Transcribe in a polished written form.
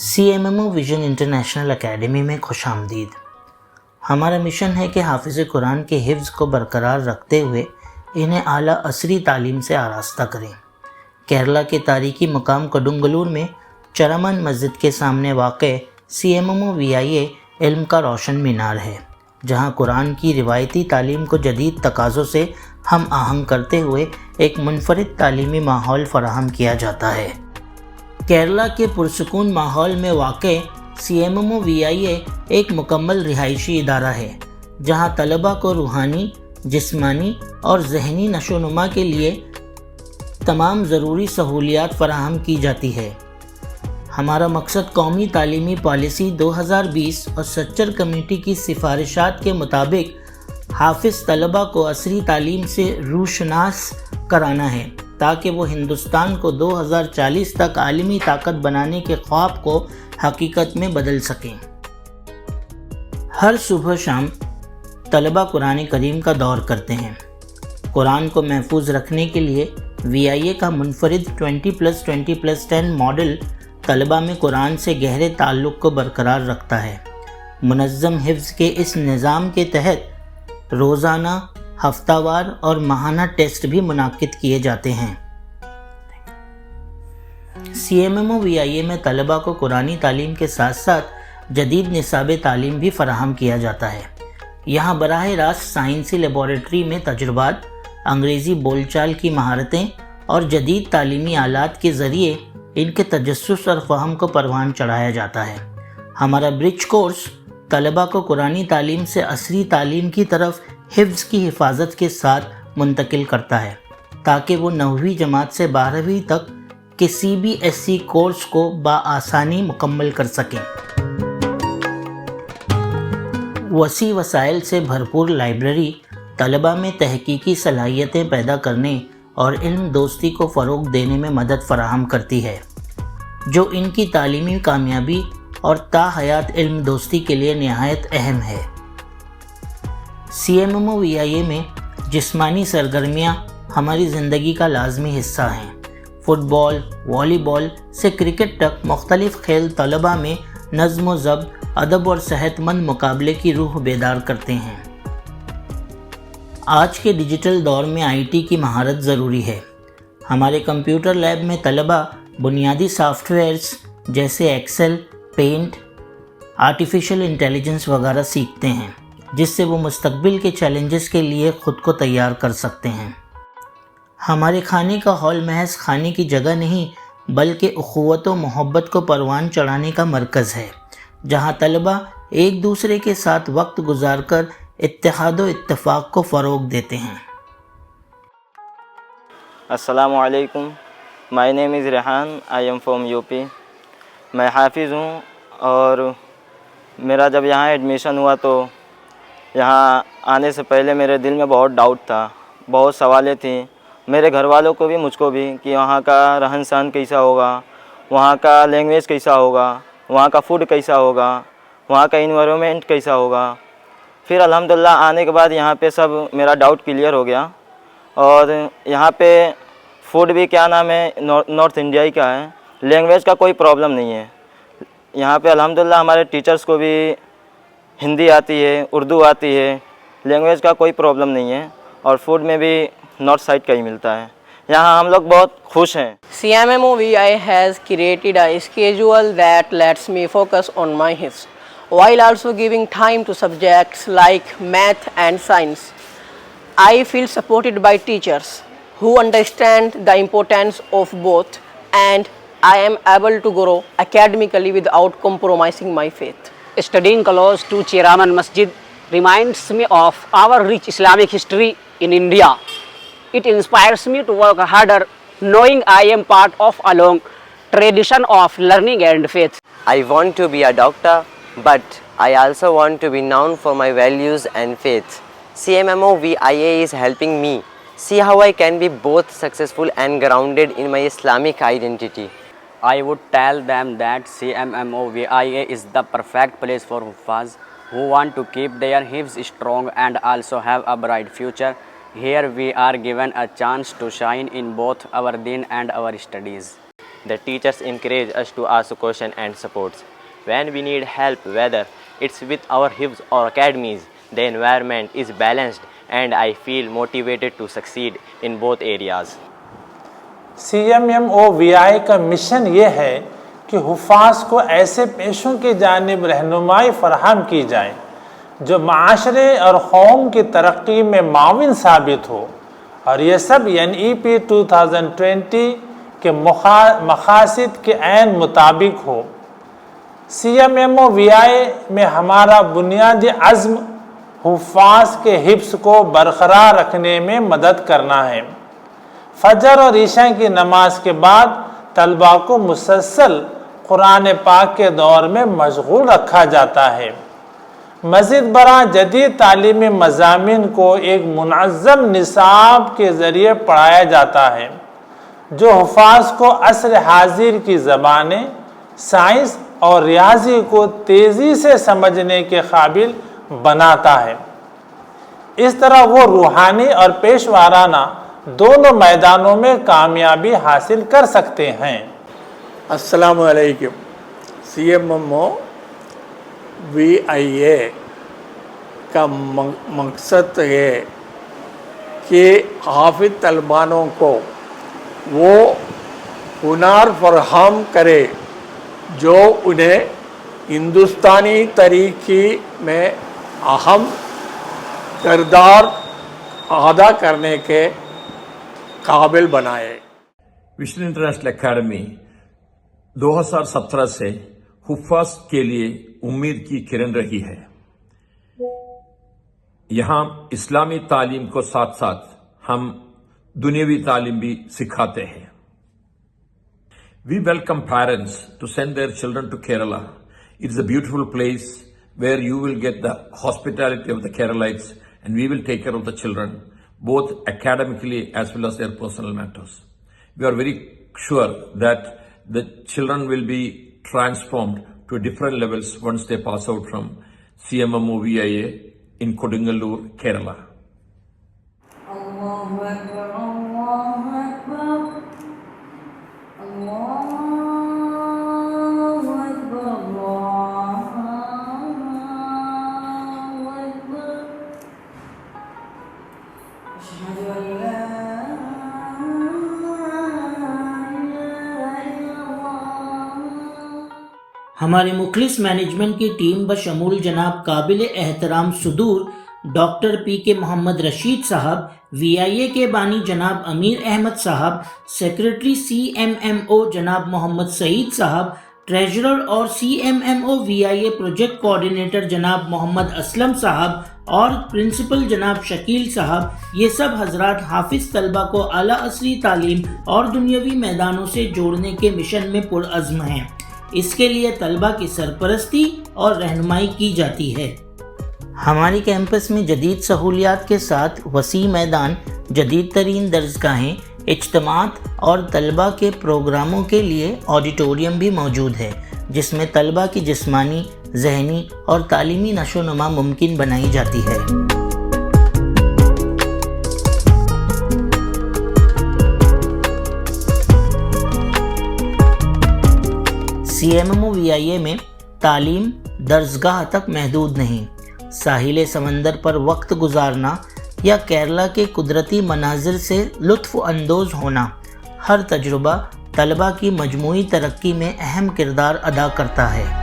CMMO vision international academy میں خوش آمدید۔ ہمارا مشن ہے کہ حافظ قرآن کے حفظ کو برقرار رکھتے ہوئے انہیں اعلیٰ عصری تعلیم سے آراستہ کریں۔ کیرلا کے تاریخی مقام کڈنگلور میں چرامن مسجد کے سامنے واقع CMMO VIA علم کا روشن مینار ہے، جہاں قرآن کی روایتی تعلیم کو جدید تقاضوں سے ہم آہنگ کرتے ہوئے ایک منفرد تعلیمی ماحول فراہم کیا جاتا ہے۔ کیرلا کے پرسکون ماحول میں واقع CMMO VIA ایک مکمل رہائشی ادارہ ہے، جہاں طلباء کو روحانی، جسمانی اور ذہنی نشوونما کے لیے تمام ضروری سہولیات فراہم کی جاتی ہے۔ ہمارا مقصد قومی تعلیمی پالیسی 2020 اور سچر کمیٹی کی سفارشات کے مطابق حافظ طلباء کو عصری تعلیم سے روشناس کرانا ہے، تاکہ وہ ہندوستان کو 2040 تک عالمی طاقت بنانے کے خواب کو حقیقت میں بدل سکیں۔ ہر صبح شام طلباء قرآن کریم کا دور کرتے ہیں۔ قرآن کو محفوظ رکھنے کے لیے VIA کا منفرد 20+20+10 ماڈل طلباء میں قرآن سے گہرے تعلق کو برقرار رکھتا ہے۔ منظم حفظ کے اس نظام کے تحت روزانہ، ہفتہ وار اور ماہانہ ٹیسٹ بھی منعقد کیے جاتے ہیں۔ CMMO VIA میں طلباء کو قرآنی تعلیم کے ساتھ ساتھ جدید نصاب تعلیم بھی فراہم کیا جاتا ہے۔ یہاں براہ راست سائنسی لیبارٹری میں تجربات، انگریزی بول چال کی مہارتیں اور جدید تعلیمی آلات کے ذریعے ان کے تجسس اور فہم کو پروان چڑھایا جاتا ہے۔ ہمارا برج کورس طلباء کو قرآنی تعلیم سے عصری تعلیم کی طرف حفظ کی حفاظت کے ساتھ منتقل کرتا ہے، تاکہ وہ 9ویں جماعت سے 12ویں تک کے CBSE کورس کو بآسانی مکمل کر سکیں۔ وسیع وسائل سے بھرپور لائبریری طلباء میں تحقیقی صلاحیتیں پیدا کرنے اور علم دوستی کو فروغ دینے میں مدد فراہم کرتی ہے، جو ان کی تعلیمی کامیابی اور تا حیات علم دوستی کے لیے نہایت اہم ہے۔ CMMO VIA میں جسمانی سرگرمیاں ہماری زندگی کا لازمی حصہ ہیں۔ فٹ بال، والی بال سے کرکٹ تک مختلف کھیل طلباء میں نظم و ضبط، ادب اور صحت مند مقابلے کی روح بیدار کرتے ہیں۔ آج کے ڈیجیٹل دور میں IT کی مہارت ضروری ہے۔ ہمارے کمپیوٹر لیب میں طلباء بنیادی سافٹ ویئرز جیسے ایکسل، پینٹ، آرٹیفیشل انٹیلیجنس وغیرہ سیکھتے ہیں، جس سے وہ مستقبل کے چیلنجز کے لیے خود کو تیار کر سکتے ہیں۔ ہمارے کھانے کا ہال محض کھانے کی جگہ نہیں، بلکہ اخوت و محبت کو پروان چڑھانے کا مرکز ہے، جہاں طلباء ایک دوسرے کے ساتھ وقت گزار کر اتحاد و اتفاق کو فروغ دیتے ہیں۔ السلام علیکم، my name is Rehan, I am from UP۔ میں حافظ ہوں، اور میرا جب یہاں ایڈمیشن ہوا تو یہاں آنے سے پہلے میرے دل میں بہت ڈاؤٹ تھا، بہت سوالیں تھیں، میرے گھر والوں کو بھی مجھ کو بھی، کہ وہاں کا رہن سہن کیسا ہوگا، وہاں کا لینگویج کیسا ہوگا، وہاں کا فوڈ کیسا ہوگا، وہاں کا انوائرمنٹ کیسا ہوگا۔ پھر الحمدللہ آنے کے بعد یہاں پہ سب میرا ڈاؤٹ کلیئر ہو گیا، اور یہاں پہ فوڈ بھی کیا نام ہے نارتھ انڈیا کا ہے، لینگویج کا کوئی پرابلم نہیں ہے۔ یہاں پہ الحمدللہ ہمارے ٹیچرز کو بھی ہندی آتی ہے، اردو آتی ہے، لینگویج کا کوئی پرابلم نہیں ہے، اور فوڈ میں بھی نارتھ سائڈ کا ہی ملتا ہے۔ یہاں ہم لوگ بہت خوش ہیں۔ CMMO VIA has created a schedule that lets me focus on my hifz, while also giving time to subjects like math and science. I feel supported by teachers who understand the importance of both, and I am able to grow academically without compromising my faith. Studying close to Chiraman Masjid reminds me of our rich Islamic history in India. It inspires me to work harder, knowing I am part of a long tradition of learning and faith. I want to be a doctor, but I also want to be known for my values and faith. CMMO VIA is helping me see how I can be both successful and grounded in my Islamic identity. I would tell them that CMMO VIA is the perfect place for Huffaz who want to keep their hifz strong and also have a bright future. Here we are given a chance to shine in both our deen and our studies. The teachers encourage us to ask questions and supports. When we need help, whether it's with our hifz or academies, the environment is balanced and I feel motivated to succeed in both areas. CMMOVI کا mission یہ ہے کہ حفاظ کو ایسے پیشوں کی جانب رہنمائی فراہم کی جائے جو معاشرے اور قوم کی ترقی میں معاون ثابت ہو، اور یہ سب NEP 2020 کے مقاصد کے عین مطابق ہو۔ CMMOVI میں ہمارا بنیادی عزم حفاظ کے حفظ کو برقرار رکھنے میں مدد کرنا ہے۔ فجر اور عشاء کی نماز کے بعد طلباء کو مسلسل قرآن پاک کے دور میں مشغول رکھا جاتا ہے۔ مزید برآں جدید تعلیمی مضامین کو ایک منظم نصاب کے ذریعے پڑھایا جاتا ہے جو حفاظ کو عصر حاضر کی زبانیں، سائنس اور ریاضی کو تیزی سے سمجھنے کے قابل بناتا ہے۔ اس طرح وہ روحانی اور پیشوارانہ دونوں میدانوں میں کامیابی حاصل کر سکتے ہیں۔ السلام علیکم۔ CMMOVI کا مقصد ہے کہ حافظ طلبانوں کو وہ ہنر فراہم کرے جو انہیں ہندوستانی تاریخی میں اہم کردار ادا کرنے کے قابل بنائے۔ ویژن انٹرنیشنل اکیڈمی 2017 سے حفاظ کے لیے امید کی کرن رہی ہے۔ یہاں اسلامی تعلیم کو ساتھ ساتھ ہم دنیاوی تعلیم بھی سکھاتے ہیں۔ We welcome parents to send their children to Kerala. It's a beautiful place where you will get the hospitality of the Keralites, and we will take care of the children, both academically as well as their personal matters. We are very sure that the children will be transformed to different levels once they pass out from CMMOVIA in Kodungalur, Kerala. Allahu Akbar, Allahu Akbar, Allahu Akbar, Allahu Akbar. Ashhadu an la ہمارے مخلص management کی team بشمول جناب قابل احترام صدور doctor پی کے محمد رشید صاحب، VIA کے بانی جناب امیر احمد صاحب، سیکریٹری CMMO جناب محمد سعید صاحب، ٹریجرر اور CMMOVIA پروجیکٹ کوآرڈینیٹر جناب محمد اسلم صاحب اور پرنسپل جناب شکیل صاحب، یہ سب حضرات حافظ طلبہ کو اعلیٰ عصری تعلیم اور دنیاوی میدانوں سے جوڑنے کے مشن میں پرعزم ہیں۔ اس کے لیے طلبہ کی سرپرستی اور رہنمائی کی جاتی ہے۔ ہماری کیمپس میں جدید سہولیات کے ساتھ وسیع میدان، جدید ترین درسگاہیں، اجتماعات اور طلبہ کے پروگراموں کے لیے آڈیٹوریم بھی موجود ہے، جس میں طلبہ کی جسمانی، ذہنی اور تعلیمی نشو و نما ممکن بنائی جاتی ہے۔ CMMOVIA میں تعلیم درسگاہ تک محدود نہیں، ساحل سمندر پر وقت گزارنا یا کیرلا کے قدرتی مناظر سے لطف اندوز ہونا، ہر تجربہ طلبہ کی مجموعی ترقی میں اہم کردار ادا کرتا ہے۔